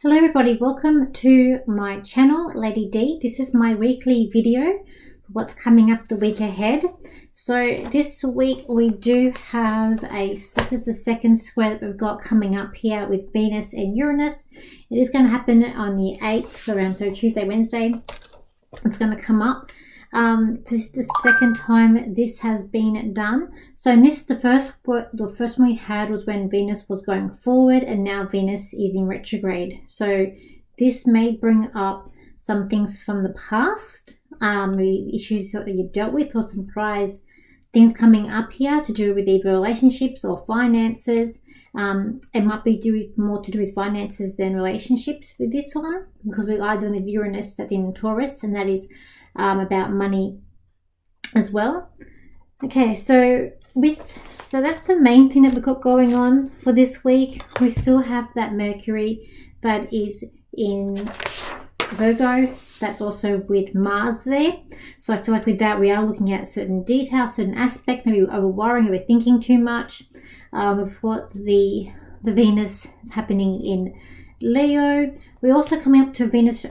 Hello everybody, welcome to my channel, Lady D. This is my weekly video for what's coming up the week ahead. So this week we do have this is the second square that we've got coming up here with Venus and Uranus. It is going to happen on the 8th around, so Tuesday, Wednesday. It's going to come up. This is the second time this has been done. So in this, the first one we had was when Venus was going forward, and now Venus is in retrograde. So this may bring up some things from the past, issues that you dealt with, or surprise things coming up here to do with either relationships or finances. It might be more to do with finances than relationships with this one, because we are dealing with Uranus that's in Taurus, and that is about money as well. Okay, so that's the main thing that we've got going on for this week. We still have that Mercury that is in Virgo, that's also with Mars there. So I feel like with that we are looking at certain details, certain aspect, maybe over worrying, over thinking too much. We've got the Venus happening in Leo. We're also coming up to Venus,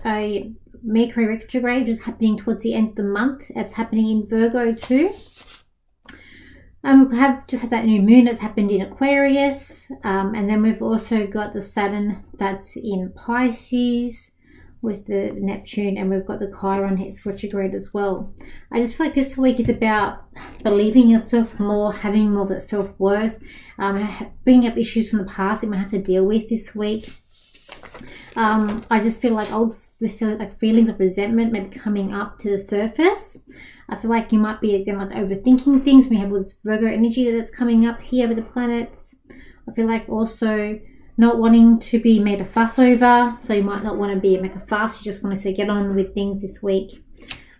Mercury retrograde, which is happening towards the end of the month. It's happening in Virgo too. We have just had that new moon that's happened in Aquarius, and then we've also got the Saturn that's in Pisces with the Neptune, and we've got the Chiron hits retrograde as well. I just feel like this week is about believing yourself more, having more of that self-worth, bringing up issues from the past that you might have to deal with this week. I just feel like feelings of resentment maybe coming up to the surface. I feel like you might be again like overthinking things. We have all this Virgo energy that's coming up here with the planets. I feel like also not wanting to be made a fuss over, so you might not want to make a fuss. You just want to get on with things this week.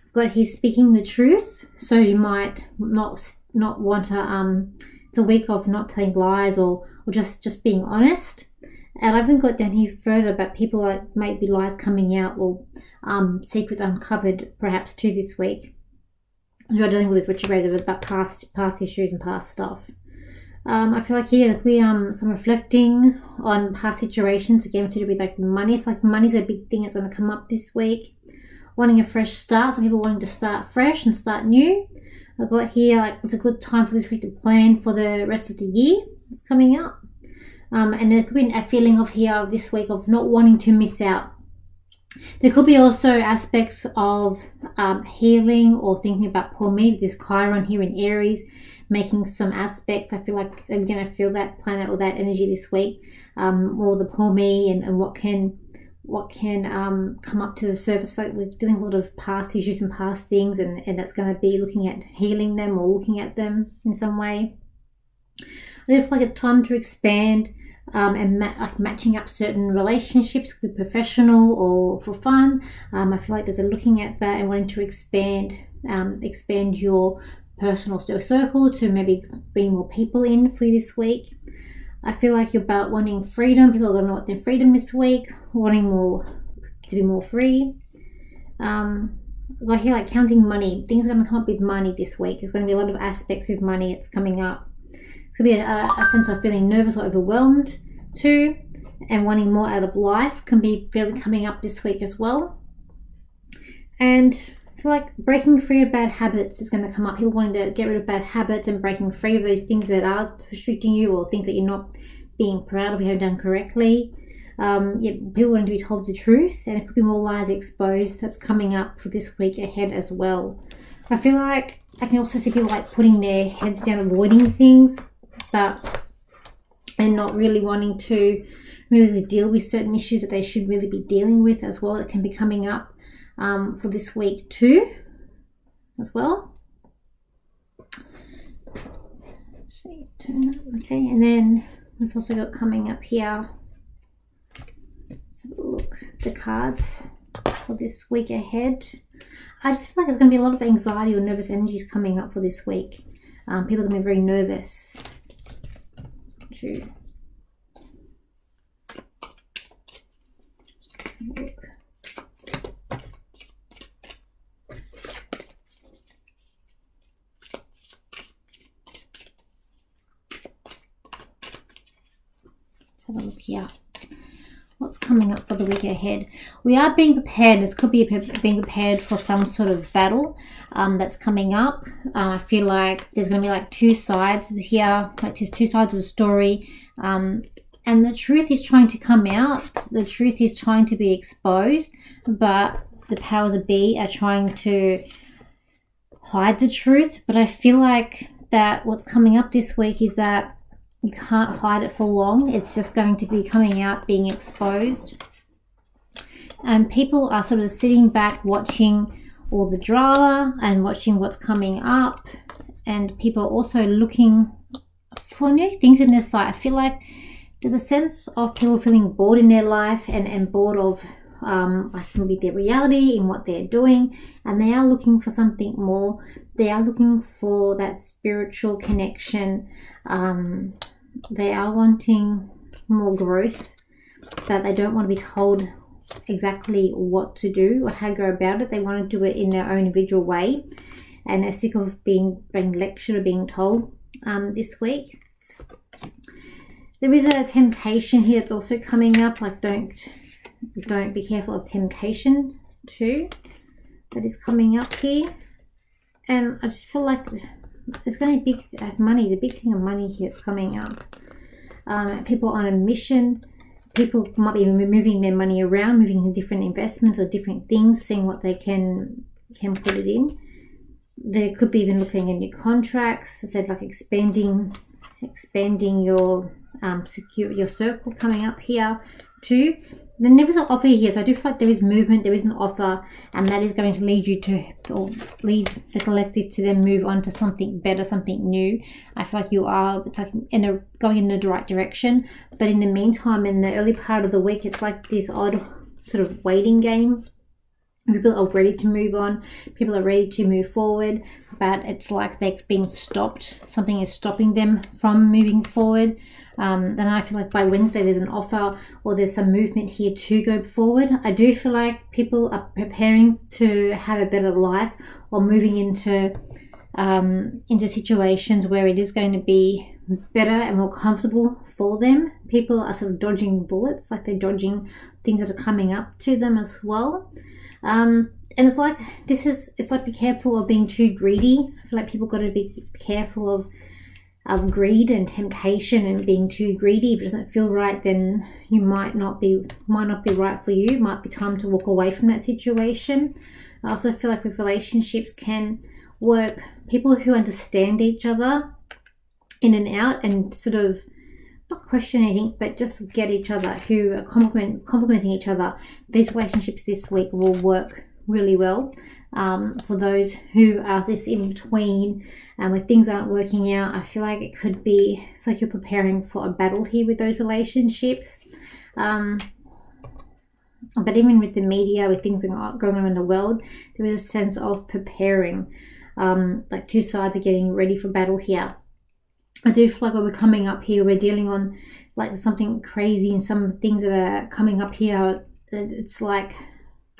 I've got here speaking the truth, so you might not want to. It's a week of not telling lies or just being honest. And I haven't got down here further, but people maybe lies coming out or secrets uncovered perhaps too this week. So we're dealing with this retrograde about past issues and past stuff. I feel like here we some reflecting on past situations, again to do with like money. I feel like money's a big thing that's going to come up this week. Wanting a fresh start, some people wanting to start fresh and start new. I've got here like it's a good time for this week to plan for the rest of the year that's coming up. And there could be a feeling of here this week of not wanting to miss out. There could be also aspects of healing or thinking about poor me. This Chiron here in Aries making some aspects. I feel like I'm going to feel that planet or that energy this week, or the poor me and what can come up to the surface. I feel like we're dealing with a lot of past issues and past things, and that's going to be looking at healing them or looking at them in some way. I feel like it's time to expand and matching up certain relationships, with professional or for fun. I feel like there's a looking at that and wanting to expand your personal circle to maybe bring more people in for you this week. I feel like you're about wanting freedom. People are going to want their freedom this week, wanting to be more free. I hear like counting money. Things are going to come up with money this week. There's going to be a lot of aspects with money that's coming up. Could be a sense of feeling nervous or overwhelmed too, and wanting more out of life can be feeling coming up this week as well. And I feel like breaking free of bad habits is going to come up. People wanting to get rid of bad habits and breaking free of those things that are restricting you or things that you're not being proud of you have done correctly. People wanting to be told the truth, and it could be more lies exposed that's coming up for this week ahead as well. I feel like I can also see people like putting their heads down, avoiding things, and not really wanting to really deal with certain issues that they should really be dealing with as well. That can be coming up for this week too as well. See, turn up. Okay, and then we've also got coming up here, let's have a look at the cards for this week ahead. I just feel like there's going to be a lot of anxiety or nervous energies coming up for this week. People are going to be very nervous. Let's have a look. Let's have a look here. What's coming up for the week ahead? We are being prepared. This could be being prepared for some sort of battle that's coming up. I feel like there's going to be like two sides here, like there's two sides of the story. And the truth is trying to come out. The truth is trying to be exposed. But the powers that be are trying to hide the truth. But I feel like that what's coming up this week is that you can't hide it for long. It's just going to be coming out, being exposed. And people are sort of sitting back watching all the drama and watching what's coming up. And people are also looking for new things in their life. I feel like there's a sense of people feeling bored in their life and bored of like maybe their reality in what they're doing. And they are looking for something more. They are looking for that spiritual connection. They are wanting more growth, but they don't want to be told exactly what to do or how to go about it. They want to do it in their own individual way, and they're sick of being lectured or being told this week. There is a temptation here that's also coming up. Like don't be careful of temptation too. That is coming up here, and I just feel like there's going to be big money. The big thing of money here is coming up. People on a mission. People might be moving their money around, moving in different investments or different things, seeing what they can put it in. They could be even looking at new contracts. I said like expanding your your circle coming up here too. Then there is an offer here, so I do feel like there is movement, there is an offer, and that is going to lead you to, or lead the collective to then move on to something better, something new. I feel like you are, it's like going in the right direction. But in the meantime, in the early part of the week, it's like this odd sort of waiting game. People are ready to move on. People are ready to move forward, but it's like they're being stopped. Something is stopping them from moving forward. Then I feel like by Wednesday there's an offer or there's some movement here to go forward. I do feel like people are preparing to have a better life or moving into situations where it is going to be better and more comfortable for them. People are sort of dodging bullets, like they're dodging things that are coming up to them as well. And it's like be careful of being too greedy. I feel like people got to be careful of greed and temptation and being too greedy. If it doesn't feel right, then you might not be right for you. It might be time to walk away from that situation. I also feel like with relationships can work, people who understand each other in and out and sort of not question anything, but just get each other, who are complementing each other. These relationships this week will work really well. For those who are this in between where things aren't working out, I feel like it could be, it's like you're preparing for a battle here with those relationships. But even with the media, with things going on in the world, there is a sense of preparing. Like two sides are getting ready for battle here. I do feel like when we're coming up here, we're dealing on like something crazy, and some things that are coming up here, it's like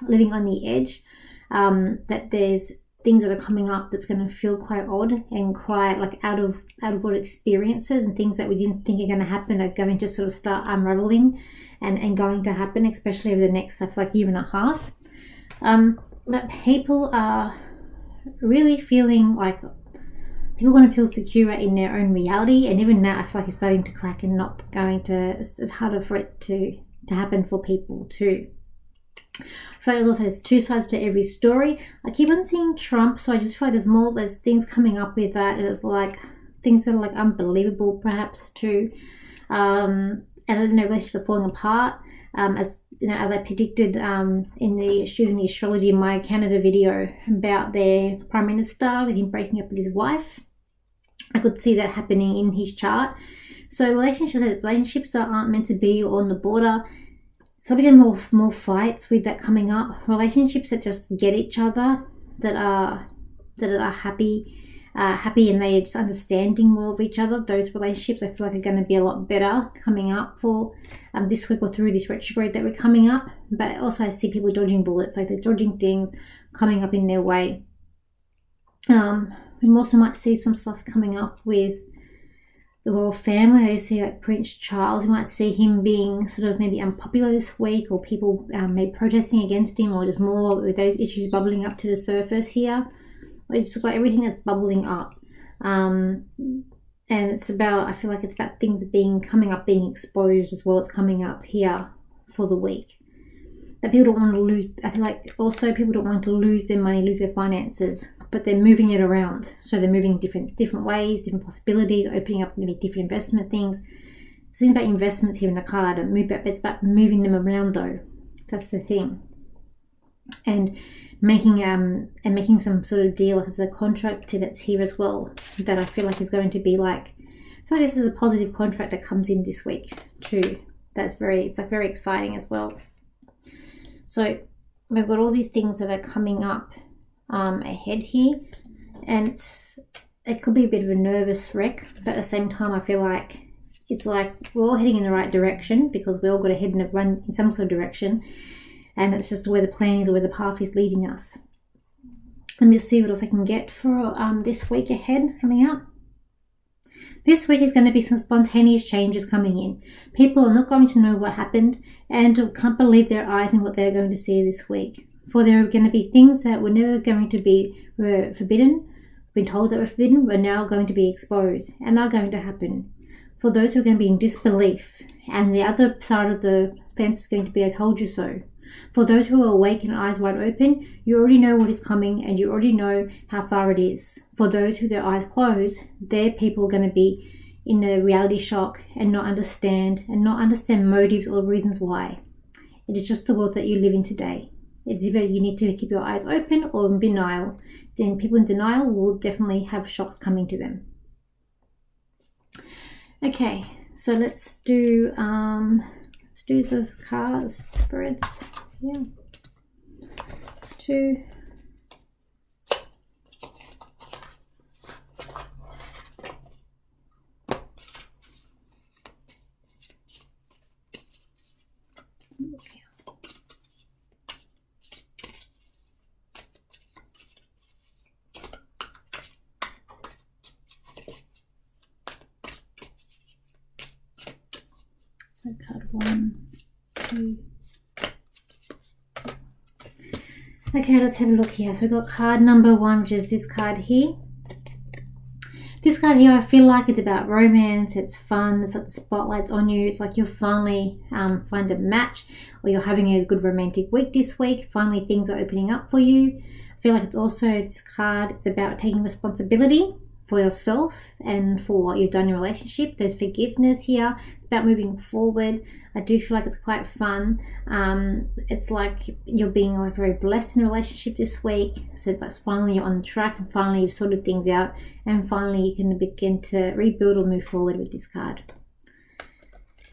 living on the edge. That there's things that are coming up that's going to feel quite odd and quite like out of what experiences, and things that we didn't think are going to happen are going to sort of start unraveling and going to happen, especially over the next, I feel like, year and a half. That people are really feeling like people want to feel secure in their own reality, and even that I feel like it's starting to crack and not going to, it's harder for it to happen for people too. I feel like also there's two sides to every story. I keep on seeing Trump, so I just feel like there's things coming up with that, and it's like things that are like unbelievable perhaps too. And I don't know, relationships are falling apart. As you know, as I predicted in the Choosing the Astrology in my Canada video about their Prime Minister, with him breaking up with his wife, I could see that happening in his chart. So relationships that aren't meant to be on the border. So we get more fights with that coming up. Relationships that just get each other, that are happy and they are just understanding more of each other. Those relationships I feel like are going to be a lot better coming up for this week or through this retrograde that we're coming up. But also I see people dodging bullets, like they're dodging things coming up in their way. We also might see some stuff coming up with the royal family. I see like Prince Charles. You might see him being sort of maybe unpopular this week, or people maybe protesting against him, or just more with those issues bubbling up to the surface here. It's got everything that's bubbling up. And it's about, I feel like it's about things coming up, being exposed as well. It's coming up here for the week. But people don't want to lose, I feel like also people don't want to lose their money, lose their finances, but they're moving it around. So they're moving different ways, different possibilities, opening up maybe different investment things. The thing about investments here in the card, it's about moving them around though. That's the thing. And making some sort of deal, like there's a contract that's here as well that I feel like is going to be like, I feel like this is a positive contract that comes in this week too. It's like very exciting as well. So we've got all these things that are coming up ahead here, and it could be a bit of a nervous wreck, but at the same time I feel like it's like we're all heading in the right direction, because we all got to head and run in some sort of direction, and it's just where the plan is or where the path is leading us. Let me just see what else I can get for this week ahead coming up. This week is going to be some spontaneous changes coming in. People are not going to know what happened and can't believe their eyes in what they're going to see this week. For there are going to be things that were never going to be forbidden, been told that were forbidden, were now going to be exposed and are going to happen. For those who are going to be in disbelief, and the other side of the fence is going to be, I told you so. For those who are awake and eyes wide open, you already know what is coming and you already know how far it is. For those who their eyes closed, their people are going to be in a reality shock and not understand motives or reasons why. It is just the world that you live in today. It's either you need to keep your eyes open or in denial. Then people in denial will definitely have shocks coming to them. Okay, so let's do the card spreads. Yeah. 2. Okay. So card 1, 2. Okay, let's have a look here. So we've got card number 1, which is this card here. This card here, I feel like it's about romance, it's fun, it's like the spotlight's on you. It's like you'll finally find a match, or you're having a good romantic week this week. Finally, things are opening up for you. I feel like it's also, this card, it's about taking responsibility for yourself and for what you've done in a relationship. There's forgiveness here. It's about moving forward. I do feel like it's quite fun. It's like you're being like very blessed in a relationship this week. So it's like finally you're on track, and finally you've sorted things out, and finally you can begin to rebuild or move forward with this card.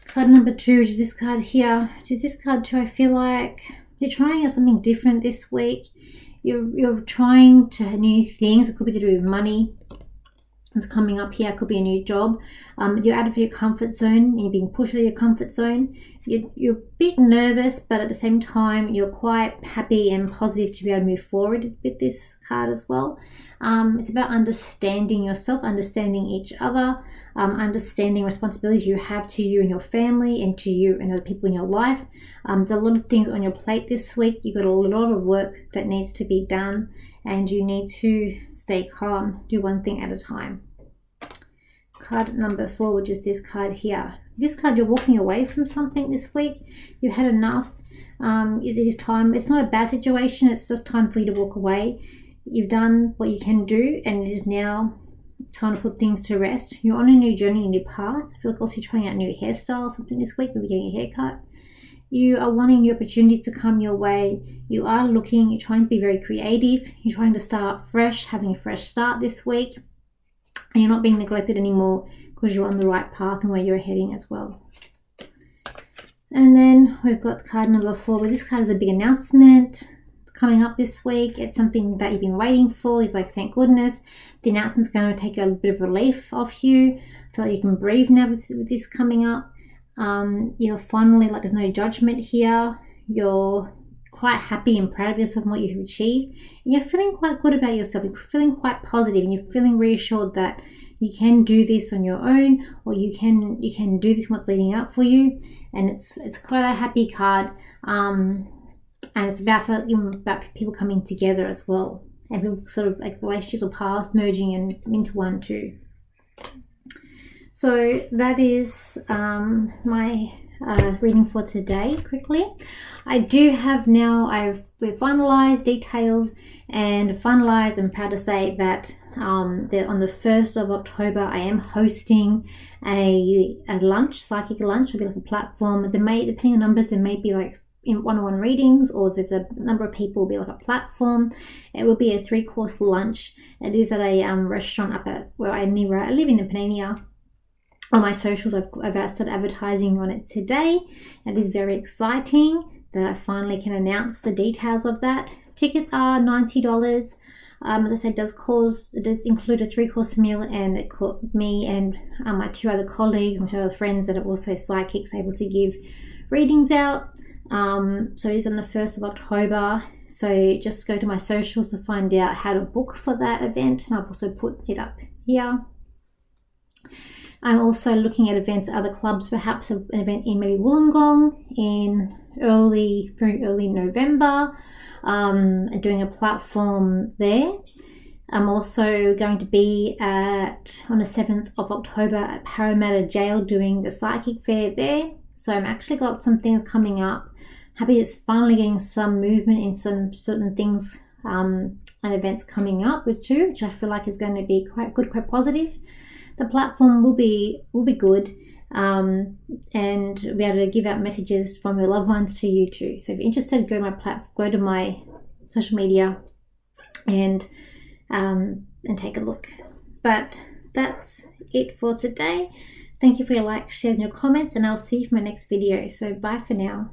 Card number 2, which is this card here. Which is this card too. I feel like you're trying out something different this week. You're trying to new things. It could be to do with money. It's coming up here. It could be a new job. You're out of your comfort zone. You're being pushed out of your comfort zone. You're a bit nervous, but at the same time, you're quite happy and positive to be able to move forward with this card as well. It's about understanding yourself, understanding each other, understanding responsibilities you have to you and your family, and to you and other people in your life. There's a lot of things on your plate this week. You've got a lot of work that needs to be done, and you need to stay calm, do one thing at a time. Card number 4, which is this card here. This card, you're walking away from something this week. You've had enough. It is time. It's not a bad situation. It's just time for you to walk away. You've done what you can do, and it is now time to put things to rest. You're on a new journey, a new path. I feel like also you're trying out new hairstyles, something this week. Maybe getting a haircut. You are wanting new opportunities to come your way. You are looking. You're trying to be very creative. You're trying to start fresh, having a fresh start this week. And you're not being neglected anymore, because you're on the right path and where you're heading as well. And then we've got card number 4, where this card is a big announcement coming up this week. It's something that you've been waiting for. It's like, thank goodness. The announcement's going to take a bit of relief off you. I feel like you can breathe now with this coming up. You're finally, like, there's no judgment here. You're quite happy and proud of yourself and what you've achieved, and you're feeling quite good about yourself. You're feeling quite positive, and you're feeling reassured that You can do this on your own, or you can do this what's leading up for you, and it's quite a happy card, and it's about people coming together as well, and people sort of like relationships or paths merging into one too. So that is my reading for today. Quickly, I do have now, we've finalized details and finalized. I'm proud to say that on the 1st of October I am hosting a lunch, psychic lunch. It'll be like a platform. Depending on numbers, there may be like in one-on-one readings, or if there's a number of people, will be like a platform. It will be a 3-course lunch. It is at a restaurant up at where I live in Panania. On my socials, I've started advertising on it today. It is very exciting that I finally can announce the details of that. Tickets are $90. As I said, it does include a 3-course meal, and me and my 2 other colleagues, my 2 other friends that are also psychics, able to give readings out. So it is on the 1st of October. So just go to my socials to find out how to book for that event, and I've also put it up here. I'm also looking at events at other clubs, perhaps an event in maybe Wollongong in very early November, and doing a platform there. I'm also going to be on the 7th of October at Parramatta Jail doing the psychic fair there. So I'm actually got some things coming up. Happy it's finally getting some movement in some certain things and events coming up too, which I feel like is going to be quite good, quite positive. The platform will be good, and be able to give out messages from your loved ones to you too. So if you're interested, go to my social media and take a look. But that's it for today. Thank you for your likes, shares, and your comments, and I'll see you for my next video. So bye for now.